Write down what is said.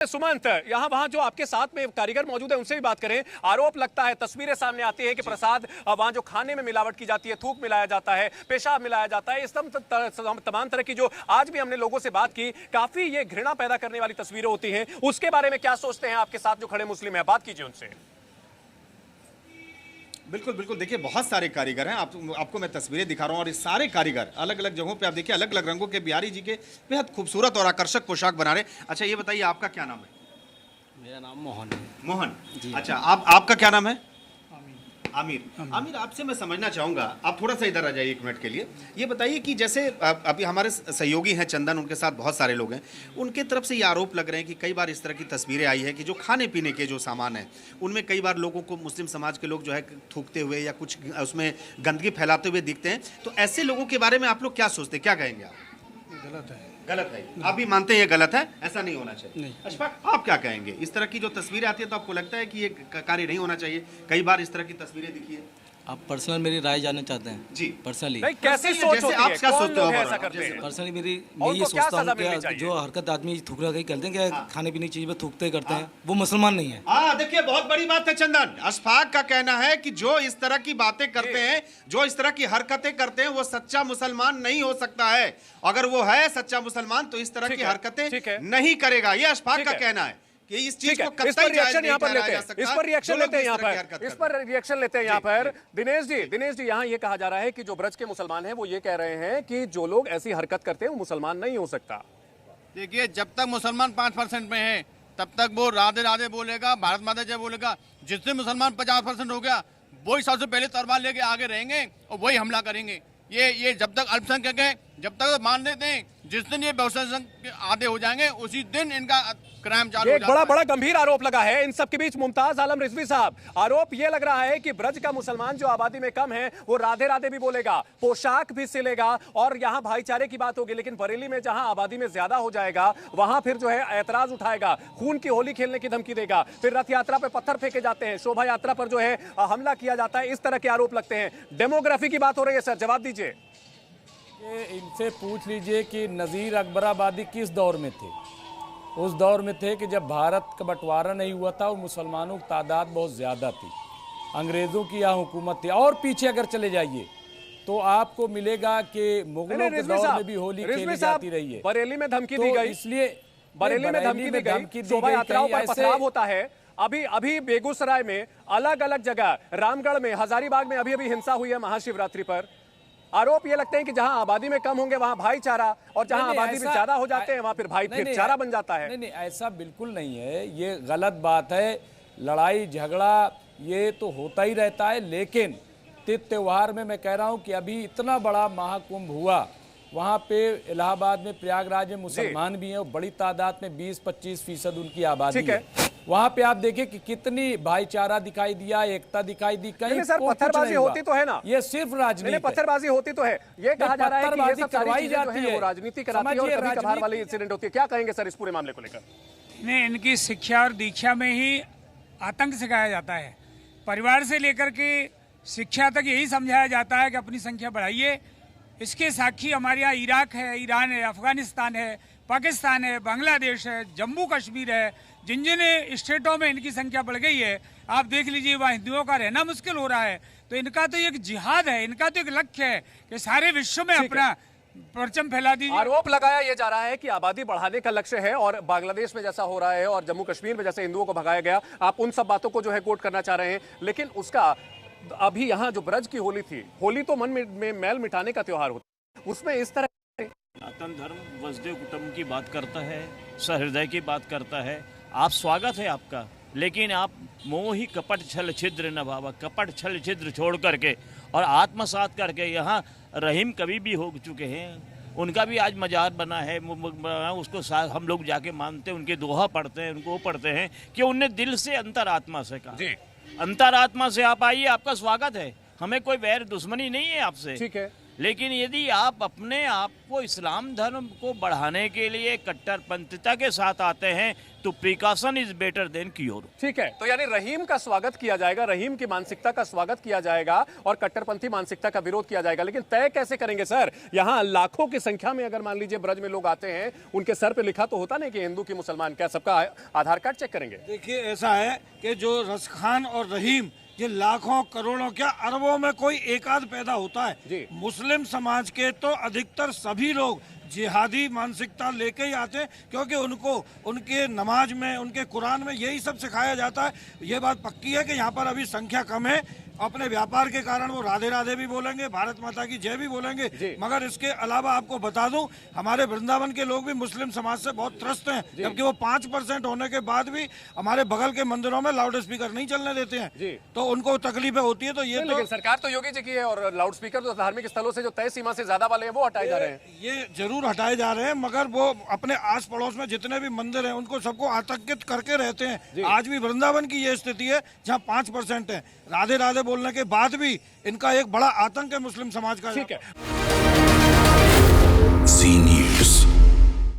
सुमंत, यहाँ वहाँ जो आपके साथ में कारीगर मौजूद है उनसे भी बात करें। आरोप लगता है, तस्वीरें सामने आती है कि प्रसाद वहाँ जो खाने में मिलावट की जाती है, थूक मिलाया जाता है, पेशाब मिलाया जाता है, इस तमाम तरह की जो आज भी हमने लोगों से बात की, काफी ये घृणा पैदा करने वाली तस्वीरें होती हैं। उसके बारे में क्या सोचते हैं आपके साथ जो खड़े मुस्लिम है? बात कीजिए उनसे। बिल्कुल बिल्कुल, देखिए बहुत सारे कारीगर हैं। आपको मैं तस्वीरें दिखा रहा हूँ और ये सारे कारीगर अलग अलग जगहों पे आप देखिए अलग अलग रंगों के बिहारी जी के बेहद खूबसूरत और आकर्षक पोशाक बना रहे हैं। अच्छा ये बताइए आपका क्या नाम है? मेरा नाम मोहन है। मोहन जी। अच्छा आपका क्या नाम है? आमिर। आमिर आपसे मैं समझना चाहूंगा, आप थोड़ा सा इधर आ जाइए एक मिनट के लिए। ये बताइए कि जैसे अभी हमारे सहयोगी हैं चंदन, उनके साथ बहुत सारे लोग हैं, उनके तरफ से ये आरोप लग रहे हैं कि कई बार इस तरह की तस्वीरें आई है कि जो खाने पीने के जो सामान है उनमें कई बार लोगों को मुस्लिम समाज के लोग जो है थूकते हुए या कुछ उसमें गंदगी फैलाते हुए दिखते हैं। तो ऐसे लोगों के बारे में आप लोग क्या सोचते हैं, क्या कहेंगे आप? गलत है। गलत है, आप भी मानते हैं ये गलत है, ऐसा नहीं होना चाहिए? नहीं। अशफाक आप क्या कहेंगे? इस तरह की जो तस्वीरें आती है तो आपको लगता है कि ये कार्य नहीं होना चाहिए? कई बार इस तरह की तस्वीरें दिखी है। आप पर्सनल मेरी राय जानना चाहते हैं? जी पर्सनली नहीं, कैसे सोच होती है? आप क्या कौन सोचते हो लोग हमारा? ऐसा करते हैं? पर्सनली मेरी और मैं ये उनको क्या सोचता सजा हूँ मिलनी कि चाहिए? जो हरकत आदमी थूकना कहीं करते हैं क्या खाने पीने की चीज में थूकते करते हैं, वो मुसलमान नहीं है। हाँ देखिए बहुत बड़ी बात है चंदन। अशफाक का कहना है कि जो इस तरह की बातें करते हैं, जो इस तरह की हरकतें करते हैं, वो सच्चा मुसलमान नहीं हो सकता है। अगर वो है सच्चा मुसलमान तो इस तरह ठीक की है, हरकतें ठीक है। नहीं करेगा। ये अशफाक ठीक का है। कहना है कि इस चीज ठीक है, को इस कतई पर जायज रिएक्शन नहीं यहाँ पर ठहराया लेते जा हैं, सकता। इस पर रिएक्शन जो लोग लेते हैं इस यहाँ तरह की पर, हरकत इस करते पर हैं। रिएक्शन लेते हैं यहाँ जी, पर। जी। दिनेश जी यहाँ ये कहा जा रहा है कि जो ब्रज के मुसलमान हैं वो ये कह रहे हैं कि जो लोग ऐसी हरकत करते हैं वो मुसलमान नहीं हो सकता। देखिए जब तक मुसलमान 5% में है तब तक वो राधे राधे बोलेगा, भारत माता जय बोलेगा। जिस दिन मुसलमान 50% हो गया वही सबसे पहले तलवार लेके आगे रहेंगे और वही हमला करेंगे। ये जब तक अल्पसंख्यक है जब तक मान लेते हैं, जिस दिन ये बहुसंख्यक आधे हो जाएंगे उसी दिन इनका क्राइम चालू ये हो एक जाता बड़ा है। बड़ा गंभीर आरोप लगा है इन सब के बीच। मुमताज आलम रिजवी साहब, आरोप ये लग रहा है कि ब्रज का मुसलमान जो आबादी में कम है वो राधे राधे भी बोलेगा, पोशाक भी सिलेगा और यहाँ भाईचारे की बात होगी, लेकिन बरेली में जहां आबादी में ज्यादा हो जाएगा वहां फिर जो है ऐतराज उठाएगा, खून की होली खेलने की धमकी देगा, फिर रथ यात्रा पे पत्थर फेंके जाते हैं, शोभा यात्रा पर जो है हमला किया जाता है, इस तरह के आरोप लगते हैं। डेमोग्राफी की बात हो रही है सर, जवाब दीजिए। इनसे पूछ लीजिए कि नज़ीर अकबराबादी किस दौर में थे। उस दौर में थे कि जब भारत का बंटवारा नहीं हुआ था और मुसलमानों की तादाद बहुत ज़्यादा थी, अंग्रेज़ों की यहाँ हुकूमत थी। और पीछे अगर चले जाइए तो आपको मिलेगा कि मुगलों के दौर में भी होली खेली जाती रही है। बरेली में धमकी दी तो गई, इसलिए बरेली में धमकी दी गई, शोभा यात्राओं पर पथराव होता है। अभी बेगूसराय में अलग अलग जगह, रामगढ़ में, हजारीबाग में अभी हिंसा हुई है महाशिवरात्रि पर। आरोप ये लगते हैं कि जहां आबादी में कम होंगे वहां भाईचारा, और जहां आबादी में ज्यादा हो जाते हैं वहां फिर भाईचारा बन जाता है। नहीं, ऐसा बिल्कुल नहीं है, ये गलत बात है। लड़ाई झगड़ा ये तो होता ही रहता है, लेकिन त्योहार में मैं कह रहा हूं कि अभी इतना बड़ा महाकुंभ हुआ, वहाँ पे इलाहाबाद में, प्रयागराज में मुसलमान भी हैं और बड़ी तादाद में 20-25% उनकी आबादी है। वहाँ पे आप देखिए कि कितनी भाईचारा दिखाई दिया, एकता दिखाई दी। कहीं सर पत्थरबाजी होती तो है ना, ये सिर्फ राजनीति, पत्थरबाजी होती तो है। ये कहा जा रहा है कि ये सब करवाई जाती है, वो राजनीति कराती है और कभी कभार वाली इंसिडेंट होती है। क्या कहेंगे सर इस पूरे मामले को लेकर? नहीं, इनकी शिक्षा और दीक्षा में ही आतंक सिखाया जाता है। परिवार से लेकर के शिक्षा तक यही समझाया जाता है कि अपनी संख्या बढ़ाइए। इसके साक्षी हमारे यहाँ इराक है, ईरान है, अफगानिस्तान है, पाकिस्तान है, बांग्लादेश है, जम्मू कश्मीर है। जिन जिन स्टेटों में इनकी संख्या बढ़ गई है आप देख लीजिए, वहाँ हिंदुओं का रहना मुश्किल हो रहा है। तो इनका तो एक जिहाद है, इनका तो एक लक्ष्य है कि सारे विश्व में अपना परचम फैला दीजिए। आरोप लगाया यह जा रहा है कि आबादी बढ़ाने का लक्ष्य है और बांग्लादेश में जैसा हो रहा है और जम्मू कश्मीर में जैसे हिंदुओं को भगाया गया, आप उन सब बातों को जो है कोट करना चाह रहे हैं। लेकिन उसका अभी यहाँ जो ब्रज की होली थी, होली तो मन में मैल मिटाने का त्योहार होता है, उसमें इस तरह सनातन धर्म वसुदेव कुटुंब की बात करता है, सहृदय की बात करता है। आप स्वागत है आपका, लेकिन आप मोही कपट छल छिद्र न भावा, कपट छल छिद्र छोड़ करके और आत्मसात करके यहाँ रहीम कवि भी हो चुके हैं, उनका भी आज मजार बना है, उसको हम लोग जाके मानते हैं, उनके दोहा पढ़ते हैं, उनको पढ़ते हैं कि उनने दिल से अंतरात्मा से कहा। अंतरात्मा से आप आइए, आपका स्वागत है, हमें कोई वैर दुश्मनी नहीं है आपसे। ठीक है, लेकिन यदि आप अपने आप को इस्लाम धर्म को बढ़ाने के लिए कट्टरपंथिता के साथ आते हैं तो precaution is better than cure. ठीक है, तो यानी रहीम का स्वागत किया जाएगा, रहीम की मानसिकता का स्वागत किया जाएगा और कट्टरपंथी मानसिकता का विरोध किया जाएगा, लेकिन तय कैसे करेंगे सर? यहां लाखों की संख्या में अगर मान लीजिए ब्रज में लोग आते हैं, उनके सर पे लिखा तो होता नहीं कि हिंदू की मुसलमान, क्या सबका आधार कार्ड चेक करेंगे? देखिए ऐसा है कि जो रसखान और रहीम ये लाखों करोड़ों क्या अरबों में कोई एक आध पैदा होता है। मुस्लिम समाज के तो अधिकतर सभी लोग जिहादी मानसिकता लेके ही आते हैं, क्योंकि उनको उनके नमाज में, उनके कुरान में यही सब सिखाया जाता है। ये बात पक्की है कि यहाँ पर अभी संख्या कम है, अपने व्यापार के कारण वो राधे राधे भी बोलेंगे, भारत माता की जय भी बोलेंगे, मगर इसके अलावा आपको बता दूं हमारे वृंदावन के लोग भी मुस्लिम समाज से बहुत त्रस्त हैं, जबकि वो 5% होने के बाद भी हमारे बगल के मंदिरों में लाउड स्पीकर नहीं चलने देते हैं, तो उनको तकलीफें होती है। तो ये लेकिन सरकार तो योगी जी की है, और लाउड स्पीकर तो धार्मिक स्थलों से जो तय सीमा से ज्यादा वाले हैं वो हटाए जा रहे हैं। ये जरूर हटाए जा रहे हैं, मगर वो अपने आस पड़ोस में जितने भी मंदिर हैं उनको सबको आतंकित करके रहते हैं। आज भी वृंदावन की ये स्थिति है जहाँ 5% है, राधे राधे बोलने के बाद भी इनका एक बड़ा आतंक है मुस्लिम समाज का। ठीक है।